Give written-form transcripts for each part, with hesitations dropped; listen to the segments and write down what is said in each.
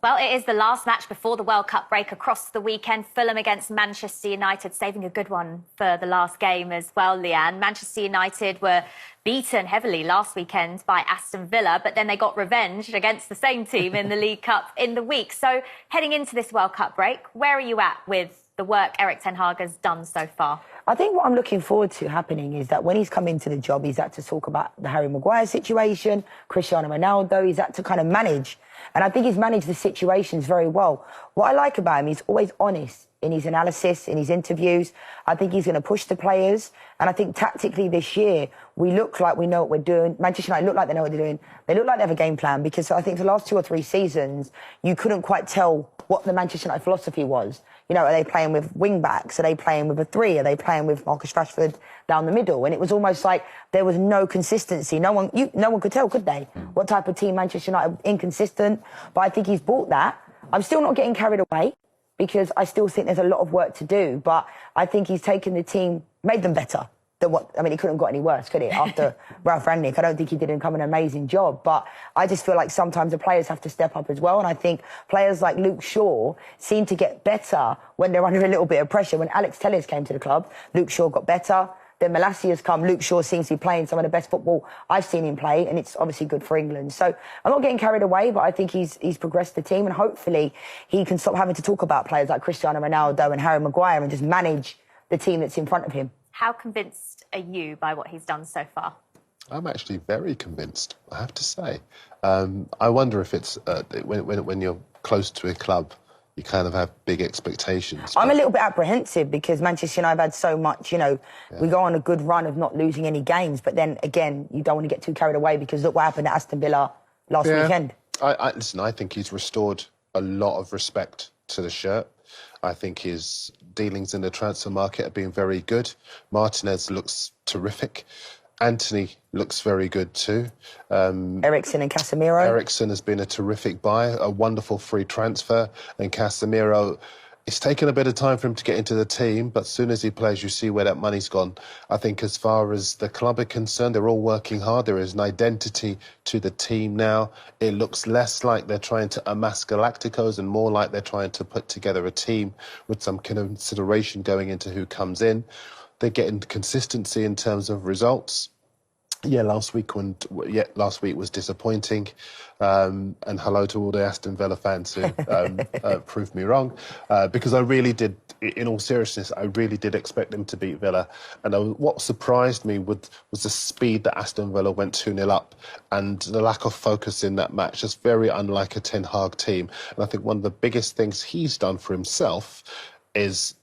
Well, it is the last match before the World Cup break across the weekend. Fulham against Manchester United, saving a good one for the last game as well, Leanne. Manchester United were beaten heavily last weekend by Aston Villa, but then they got revenge against the same team in the League Cup in the week. So heading into this World Cup break, where are you at with the work Erik ten Hag has done so far? I think what I'm looking forward to happening is that when he's come into the job, he's had to talk about the Harry Maguire situation, Cristiano Ronaldo, he's had to kind of manage. And I think he's managed the situations very well. What I like about him, he's always honest in his analysis, in his interviews. I think he's going to push the players. And I think tactically this year, we look like we know what we're doing. Manchester United look like they know what they're doing. They look like they have a game plan, because I think for the last 2 or 3 seasons, you couldn't quite tell what the Manchester United philosophy was. You know, are they playing with wing-backs? Are they playing with a 3? Are they playing with Marcus Rashford down the middle? And it was almost like there was no consistency. No one could tell, could they? What type of team Manchester United? Inconsistent. But I think he's brought that. I'm still not getting carried away, because I still think there's a lot of work to do. But I think he's taken the team, made them better. I mean, it couldn't have got any worse, could it? After Ralph Rangnick, I don't think he did an amazing job. But I just feel like sometimes the players have to step up as well. And I think players like Luke Shaw seem to get better when they're under a little bit of pressure. When Alex Telles came to the club, Luke Shaw got better. Then Malacia's come. Luke Shaw seems to be playing some of the best football I've seen him play, and it's obviously good for England. So I'm not getting carried away, but I think he's progressed the team, and hopefully he can stop having to talk about players like Cristiano Ronaldo and Harry Maguire and just manage the team that's in front of him. How convinced are you by what he's done so far? I'm actually very convinced, I have to say. I wonder if it's when you're close to a club, you kind of have big expectations. I'm a little bit apprehensive because Manchester United have had so much, you know, we go on a good run of not losing any games, but then again, you don't want to get too carried away, because look what happened at Aston Villa last weekend. Listen, I think he's restored a lot of respect to the shirt. I think his dealings in the transfer market have been very good. Martinez looks terrific. Anthony looks very good too. Eriksen and Casemiro. Eriksen has been a terrific buy, a wonderful free transfer. And Casemiro, it's taken a bit of time for him to get into the team, but as soon as he plays, you see where that money's gone. I think as far as the club are concerned, they're all working hard. There is an identity to the team now. It looks less like they're trying to amass Galacticos and more like they're trying to put together a team with some consideration going into who comes in. They're getting consistency in terms of results. Last week was disappointing. And hello to all the Aston Villa fans who proved me wrong. Because I really did, in all seriousness, I really did expect them to beat Villa. And what surprised me was the speed that Aston Villa went 2-0 up and the lack of focus in that match. Just very unlike a Ten Hag team. And I think one of the biggest things he's done for himself is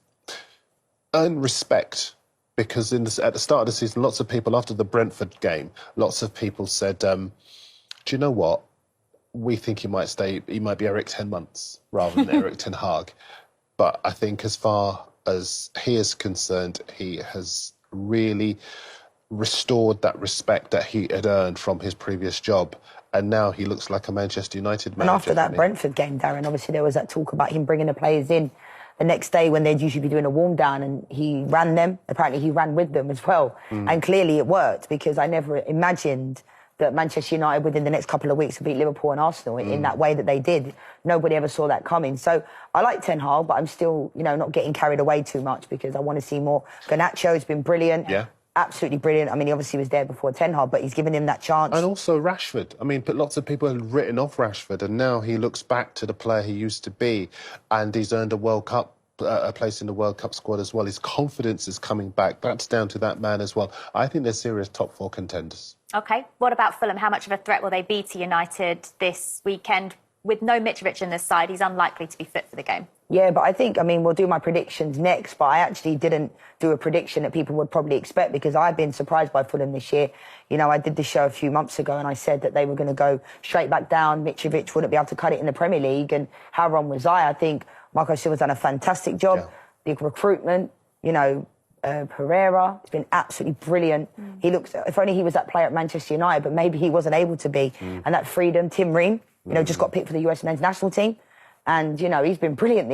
earn respect. Because at the start of the season, lots of people, after the Brentford game, lots of people said, do you know what? We think he might stay, he might be Erik 10 months rather than Erik ten Hag. But I think as far as he is concerned, he has really restored that respect that he had earned from his previous job. And now he looks like a Manchester United manager. And after that Brentford game, Darren, obviously there was that talk about him bringing the players in the next day when they'd usually be doing a warm down, and he ran them. Apparently he ran with them as well. And clearly it worked, because I never imagined that Manchester United within the next couple of weeks would beat Liverpool and Arsenal in that way that they did. Nobody ever saw that coming. So I like Ten Hag, but I'm still, you know, not getting carried away too much, because I want to see more. Garnacho's been brilliant. Yeah. Absolutely brilliant. I mean, he obviously was there before Ten Hag, but he's given him that chance. And also Rashford. I mean, but lots of people have written off Rashford, and now he looks back to the player he used to be, and he's earned a World Cup, a place in the World Cup squad as well. His confidence is coming back. That's down to that man as well. I think they're serious top 4 contenders. OK, what about Fulham? How much of a threat will they be to United this weekend? With no Mitrovic in this side, he's unlikely to be fit for the game. Yeah, but I think, I mean, we'll do my predictions next, but I actually didn't do a prediction that people would probably expect, because I've been surprised by Fulham this year. You know, I did this show a few months ago and I said that they were going to go straight back down. Mitrovic wouldn't be able to cut it in the Premier League. And how wrong was I? I think Marco Silva's done a fantastic job. The recruitment, you know, Pereira, it's been absolutely brilliant. He looks, if only he was that player at Manchester United, but maybe he wasn't able to be. And that freedom, Tim Ream, you know, just got picked for the US men's national team. And, you know, he's been brilliant this